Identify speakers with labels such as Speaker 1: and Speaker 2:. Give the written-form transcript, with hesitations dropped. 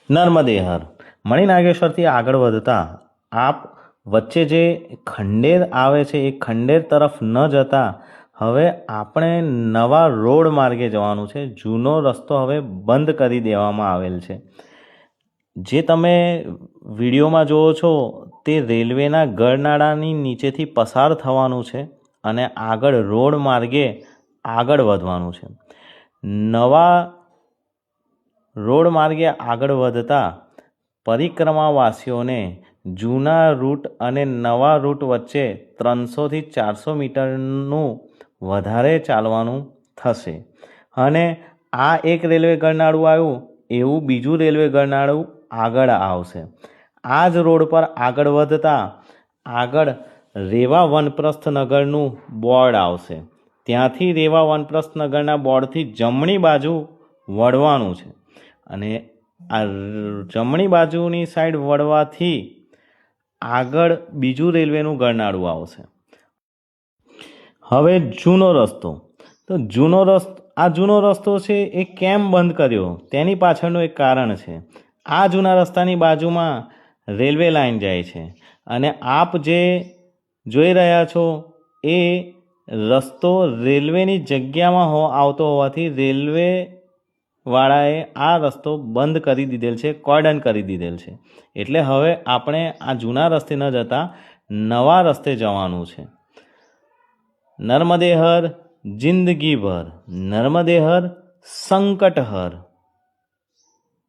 Speaker 1: નર્મદેહર મણિનાગેશ્વરથી આગળ વધતા આપ વચ્ચે જે ખંડેર આવે છે એ ખંડેર તરફ ન જતા હવે આપણે નવા રોડ માર્ગે જવાનું છે. જૂનો રસ્તો હવે બંધ કરી દેવામાં આવેલ છે. જે તમે વિડીયોમાં જુઓ છો તે રેલવેના ગરનાળાની નીચેથી પસાર થવાનું છે અને આગળ રોડ માર્ગે આગળ વધવાનું છે. નવા રોડ માર્ગે આગળ વધતા પરિક્રમાવાસીઓને જૂના રૂટ અને નવા રૂટ વચ્ચે 300થી 400 મીટરનું વધારે ચાલવાનું થશે. અને આ એક રેલવે ગરનાળું આવ્યું એવું બીજું રેલવે ગરનાળું આગળ આવશે. આ જ રોડ પર આગળ વધતા આગળ રેવા વનપ્રસ્થ નગરનું બોર્ડ આવશે. ત્યાંથી રેવા વનપ્રસ્થ નગરના બોર્ડથી જમણી બાજુ વળવાનું છે અને આ જમણી બાજુની સાઈડ વળવાથી આગળ બીજું રેલવેનું ગરનાળું આવશે. હવે જૂનો રસ્તો, તો જૂનો રસ્તો છે એ કેમ બંધ કર્યો તેની પાછળનું એક કારણ છે. આ જૂના રસ્તાની બાજુમાં રેલવે લાઇન જાય છે અને આપ જે જોઈ રહ્યા છો એ રસ્તો રેલવેની જગ્યામાં આવતો હોવાથી રેલવે વાળાએ આ રસ્તો બંધ કરી દીધેલ છે, કોર્ડન કરી દીધેલ છે. એટલે હવે આપણે આ જૂના રસ્તે ન જતા નવા રસ્તે જવાનું છે. નર્મદેહર જિંદગીભર, નર્મદેહર સંકટહર.